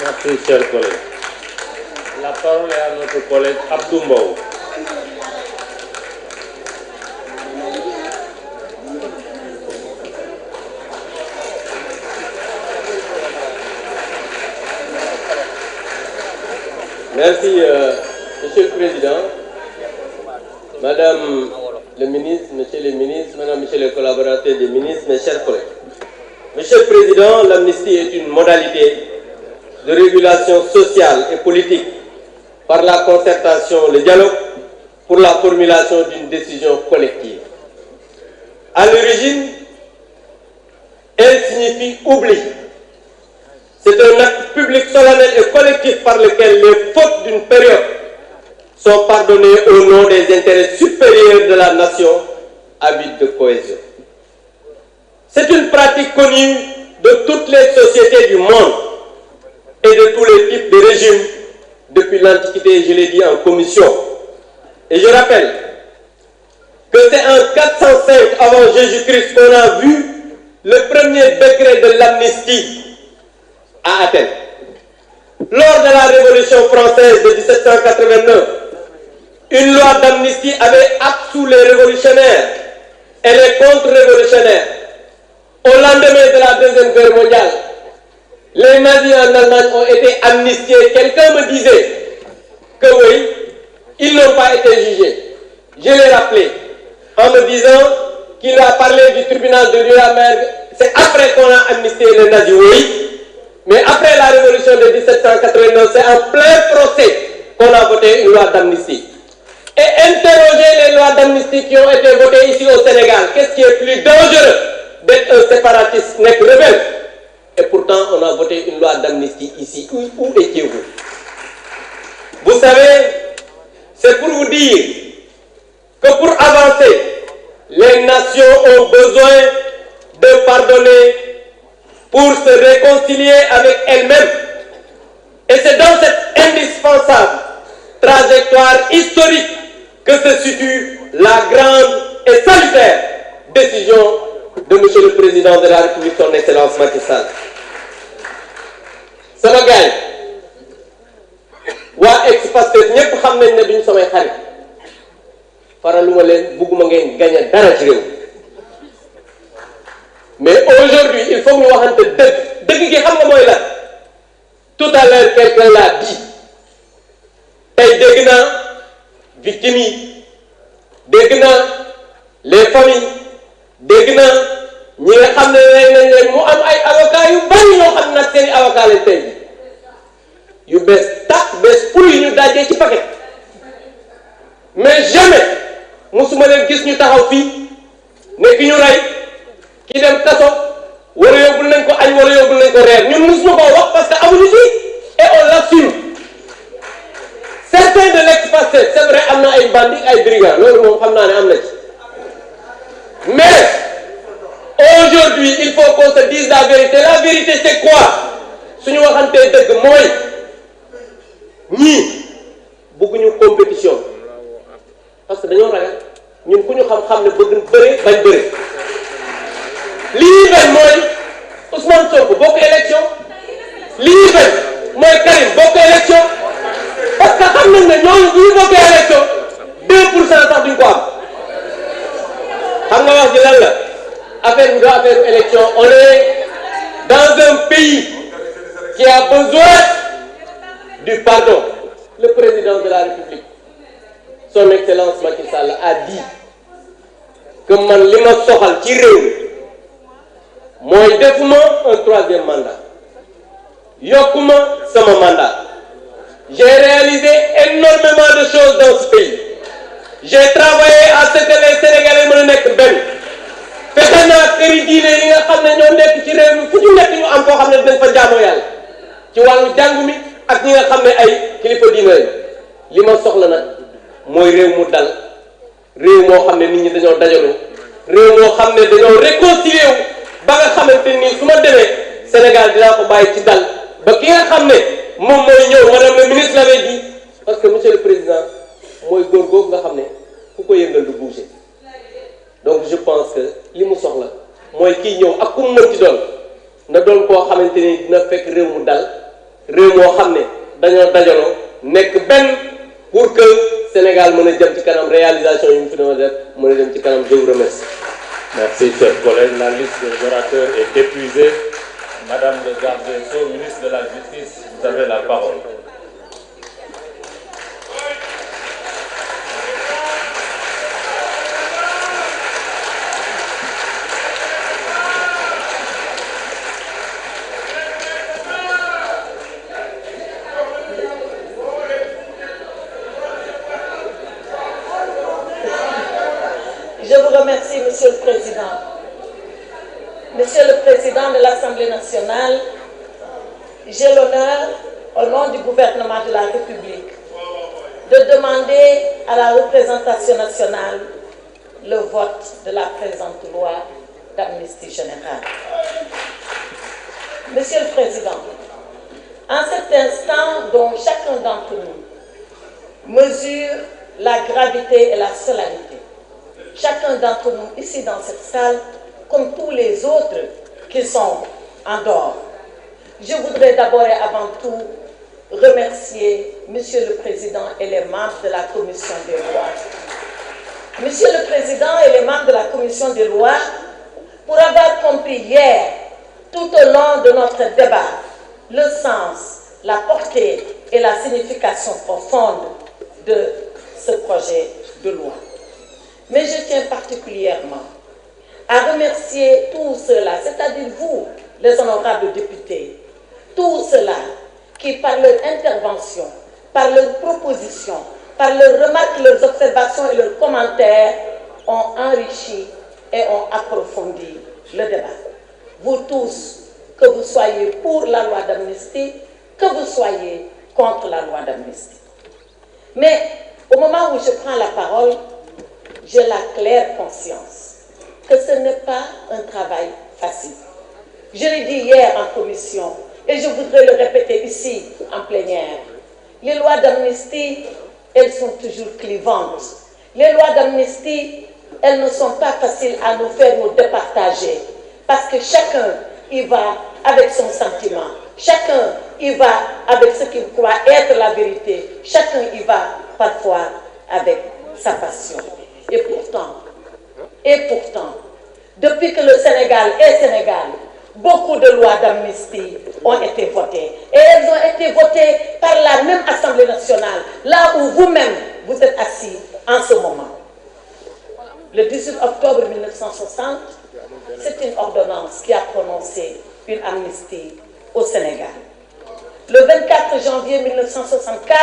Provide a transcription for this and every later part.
Merci, chers collègues. La parole est à notre collègue Abdou Mbow. Merci, Monsieur le Président, Madame le ministre, Monsieur les ministres, Madame, Monsieur les collaborateurs des ministres, mes chers collègues. Monsieur le Président, l'amnistie est une modalité de régulation sociale et politique par la concertation, le dialogue, pour la formulation d'une décision collective. À l'origine, elle signifie oubli. C'est un acte public solennel et collectif par lequel les fautes d'une période sont pardonnées au nom des intérêts supérieurs de la nation à but de cohésion. C'est une pratique connue de toutes les sociétés du monde et de tous les types de régimes depuis l'Antiquité, je l'ai dit en commission. Et je rappelle que c'est en 405 avant Jésus-Christ qu'on a vu le premier décret de l'amnistie à Athènes. Lors de la Révolution française de 1789, une loi d'amnistie avait absous les révolutionnaires et les contre-révolutionnaires. Au lendemain de la Deuxième Guerre mondiale, les nazis en Allemagne ont été amnistiés. Quelqu'un me disait que oui, ils n'ont pas été jugés. Je l'ai rappelé en me disant qu'il a parlé du tribunal de Nuremberg. C'est après qu'on a amnistié les nazis, oui. Mais après la révolution de 1789, c'est en plein procès qu'on a voté une loi d'amnistie. Et interroger les lois d'amnistie qui ont été votées ici au Sénégal, qu'est-ce qui est plus dangereux d'être un séparatiste n'est que rebelle? Et pourtant, on a voté une loi d'amnistie ici. Où étiez-vous? Vous savez, c'est pour vous dire que pour avancer, les nations ont besoin de pardonner pour se réconcilier avec elles-mêmes. Et c'est dans cette indispensable trajectoire historique que se situe la grande et salutaire décision de Monsieur le Président de la République, son Excellence Macky Sall. sama gaay waa ex-Pastef ñëpp xam nañ ne duñ samay xarit faraluma leen bugguma ngeen gañe dara ci réew. Mais aujourd'hui il faut ñu waxante dëgg gi xam nga mooy lan. Tout à l'heure quelqu'un l'a dit tey dégg naa victimes yi dégg naa les familles dégg naa ñi nga xam ne nañ leen mu am ay avocats yu bari ñoo xam nag seeni avocat leen tey yu bees tax bees pour yu ñu dajee ci paquet. Mais jamais musuma leen gis ñu taxaw fii ne ki ñu rey ki dem kaso wala yóbbul nañ ko añ wala yóbbul nañ ko reer ñun musuma koo wax parce que amuñu ci et on l'assume. Certains de l'ex-Pastef c'est vrai am na ay bandits ay brigands loolu moom xam naa ne am na ci mais aujourd'hui il faut qu'on se dise la vérité. La vérité c'est quoi? suñu waxantee dëgg mooy ñii bëgguñu compétition parce que dañoo ragal ñun ku ñu xam-xam ne bëgg bëre bañ bëre. lii bañ mooy Ousmane Sonko bokk élection lii bañ mooy Karim bokk élection parce que xam nañ ne ñooñu bu ñu bokkee élection 2% sax duñ ko am. xam nga wax ji lan la affaire bi do affaire élection. On est dans un pays qui a besoin du pardon. Le président de la République, son Excellence Macky Sall, a dit que man li ma soxal ci réew mooy defuma un troisième mandat yokkuma sama mandat. J'ai réalisé énormément de choses dans ce pays. J'ai travaillé à ce que les Sénégalais mën a nekk benn. fexe naa këri diine yi nga xam ne ñoo nekk ci réew mi fu ñu nekk ñu am koo xam ne dinañ fa jaamoo yàlla ci wàllu jàng mi ak ñi nga xam ne ay kilifa diine lañ. li ma soxla nag mooy réew mu dal réew moo xam ne nit ñi dañoo dajaloo réew moo xam ne dañoo réconcilié wu ba nga xamante ni su ma demee Sénégal dinaa ko bàyyi ci dal ba ki nga xam ne moom mooy ñëw madame le ministre l'avait dit parce que monsieur le président mooy góor googu nga xam ne ku ko yëngal du bouger. Donc je pense que li mu soxla mooy kii ñëw ak ku mu mënti doon na doon koo xamante ni dina fekk réew mu dal réew moo xam ne dañoo dajaloo nekk benn pour que Sénégal mën a jëm ci kanam réalisation yi mu fi doon def mën a jëm ci kanam. Je vous remercie. Merci, chers collègues. La liste des orateurs est épuisée. Madame le garde des Sceaux, ministre de la Justice, vous avez la parole. Je vous remercie, Monsieur le Président. Monsieur le Président de l'Assemblée nationale, j'ai l'honneur, au nom du gouvernement de la République, de demander à la représentation nationale le vote de la présente loi d'amnistie générale. Monsieur le Président, en cet instant dont chacun d'entre nous mesure la gravité et la solennité, chacun d'entre nous ici dans cette salle, comme tous les autres qui sont en dehors, je voudrais d'abord et avant tout remercier Monsieur le Président et les membres de la Commission des lois. Monsieur le Président et les membres de la Commission des lois, pour avoir compris hier, tout au long de notre débat, le sens, la portée et la signification profonde de ce projet de loi. Mais je tiens particulièrement à remercier tous ceux-là, c'est-à-dire vous, les honorables députés, tous ceux-là qui, par leur intervention, par leurs propositions, par leurs remarques, leurs observations et leurs commentaires, ont enrichi et ont approfondi le débat. Vous tous, que vous soyez pour la loi d'amnistie, que vous soyez contre la loi d'amnistie. Mais au moment où je prends la parole, j'ai la claire conscience que ce n'est pas un travail facile. Je l'ai dit hier en commission et je voudrais le répéter ici en plénière. Les lois d'amnistie, elles sont toujours clivantes. Les lois d'amnistie, elles ne sont pas faciles à nous faire nous départager parce que chacun y va avec son sentiment. Chacun y va avec ce qu'il croit être la vérité. Chacun y va parfois avec sa passion. Et pourtant, depuis que le Sénégal est Sénégal, beaucoup de lois d'amnistie ont été votées. Et elles ont été votées par la même Assemblée nationale, là où vous-même vous êtes assis en ce moment. Le 18 octobre 1960, c'est une ordonnance qui a prononcé une amnistie au Sénégal. Le 24 janvier 1964,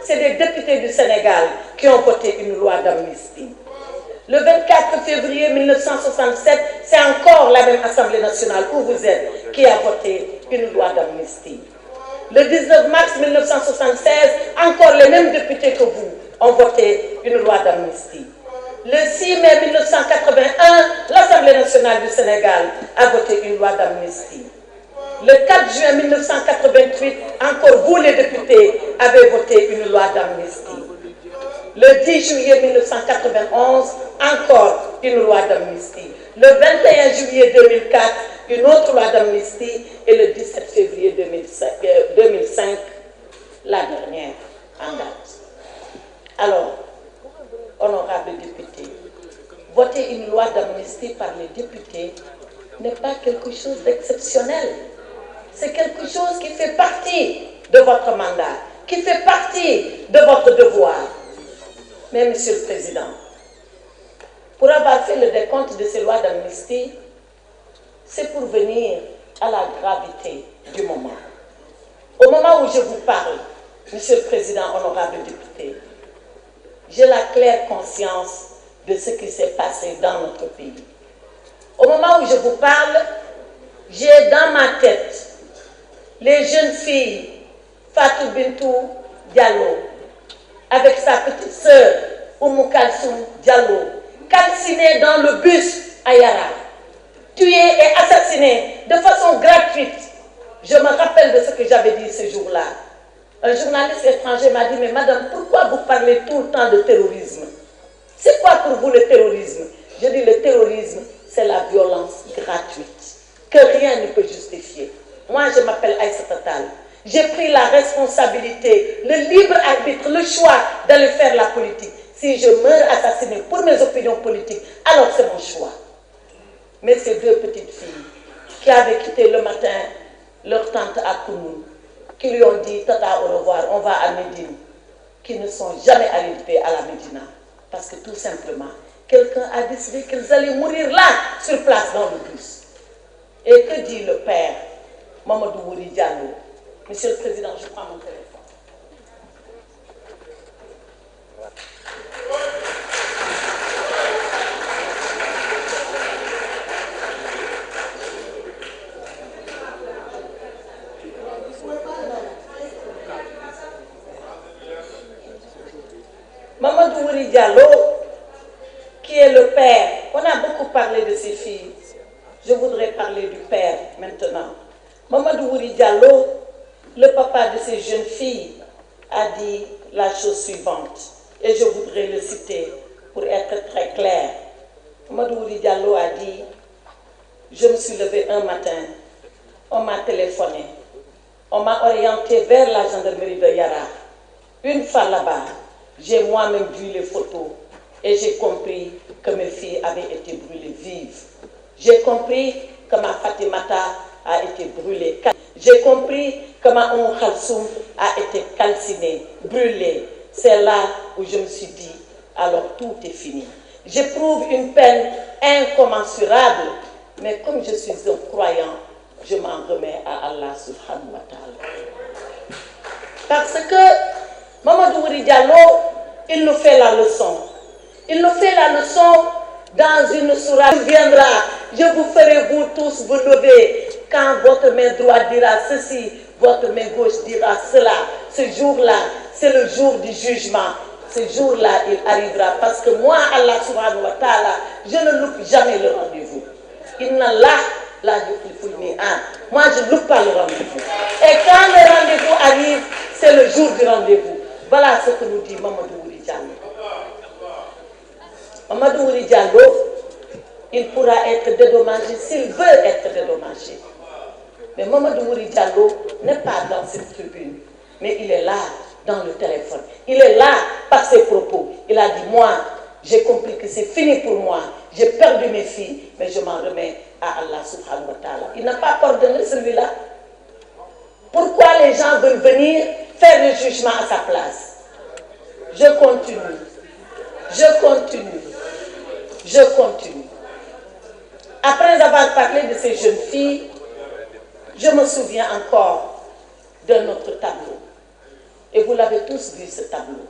c'est des députés du Sénégal qui ont voté une loi d'amnistie. Le 24 février 1967, c'est encore la même Assemblée nationale où vous êtes qui a voté une loi d'amnistie. Le 19 mars 1976, encore les mêmes députés que vous ont voté une loi d'amnistie. Le 6 mai 1981, l'Assemblée nationale du Sénégal a voté une loi d'amnistie. Le 4 juin 1988, encore vous les députés avez voté une loi d'amnistie. Le 10 juillet 1991, encore une loi d'amnistie. Le 21 juillet 2004, une autre loi d'amnistie. Et le 17 février 2005, la dernière en date. Alors, honorables députés, voter une loi d'amnistie par les députés n'est pas quelque chose d'exceptionnel. C'est quelque chose qui fait partie de votre mandat, qui fait partie de votre devoir. Mais, Monsieur le Président, pour avoir fait le décompte de ces lois d'amnistie, c'est pour venir à la gravité du moment. Au moment où je vous parle, Monsieur le Président, honorable député, j'ai la claire conscience de ce qui s'est passé dans notre pays. Au moment où je vous parle, j'ai dans ma tête les jeunes filles Fatou Bintou Diallo, avec sa petite sœur Oumou Kalsoum Diallo, calcinée dans le bus à Yara, tuée et assassinée de façon gratuite. Je me rappelle de ce que j'avais dit ce jour-là. Un journaliste étranger m'a dit, mais madame, pourquoi vous parlez tout le temps de terrorisme? C'est quoi pour vous le terrorisme? Je dis, le terrorisme, c'est la violence gratuite, que rien ne peut justifier. Moi, je m'appelle Aïssa Tatal. J'ai pris la responsabilité, le libre arbitre, le choix d'aller faire la politique. Si je meurs assassinée pour mes opinions politiques, alors c'est mon choix. Mais ces deux petites filles qui avaient quitté le matin leur tante à Kounou, qui lui ont dit tata au revoir, on va à Médine, qui ne sont jamais arrivées à la Médina. Parce que tout simplement, quelqu'un a décidé qu'ils allaient mourir là, sur place, dans le bus. Et que dit le père, Mamadou Wouri Diallo? Monsieur le Président, je prends mon téléphone. Mamadou Wouri Diallo, qui est le père, on a beaucoup parlé de ses filles, je voudrais parler du père maintenant. Mamadou Wouri Diallo, le papa de ces jeunes filles, a dit la chose suivante, et je voudrais le citer pour être très clair. Mamadou Wouri Diallo a dit, je me suis levée un matin, on m'a téléphoné, on m'a orienté vers la gendarmerie de Yara. Une fois là-bas, j'ai moi-même vu les photos et j'ai compris que mes filles avaient été brûlées vives. J'ai compris que ma Fatimata a été brûlée. J'ai compris que ma Khalsoum a été calcinée, brûlée. C'est là où je me suis dit, alors tout est fini. J'éprouve une peine incommensurable, mais comme je suis un croyant, je m'en remets à Allah subhanahu wa ta'ala. Parce que Mamadou Wouri Diallo, il nous fait la leçon. Il nous fait la leçon dans une sourate. Il viendra, je vous ferai vous tous vous lever. Quand votre main droite dira ceci, votre main gauche dira cela. Ce jour-là, c'est le jour du jugement. Ce jour-là, il arrivera. Parce que moi, Allah subhanahu wa ta'ala, je ne loupe jamais le rendez-vous. Inna la moi, je ne loupe pas le rendez-vous. Et quand le rendez-vous arrive, c'est le jour du rendez-vous. Voilà ce que nous dit Mamadou Wouri Diallo. Mamadou Wouri Diallo, il pourra être dédommagé s'il veut être dédommagé. Mais Mamadou Wouri Diallo n'est pas dans cette tribune, mais il est là dans le téléphone. Il est là par ses propos. Il a dit, moi, j'ai compris que c'est fini pour moi. J'ai perdu mes filles, mais je m'en remets à Allah subhanahu wa ta'ala. Il n'a pas pardonné celui-là. Pourquoi les gens veulent venir faire le jugement à sa place? Je continue. Je continue. Je continue. Après avoir parlé de ces jeunes filles, je me souviens encore de notre tableau. Et vous l'avez tous vu, ce tableau.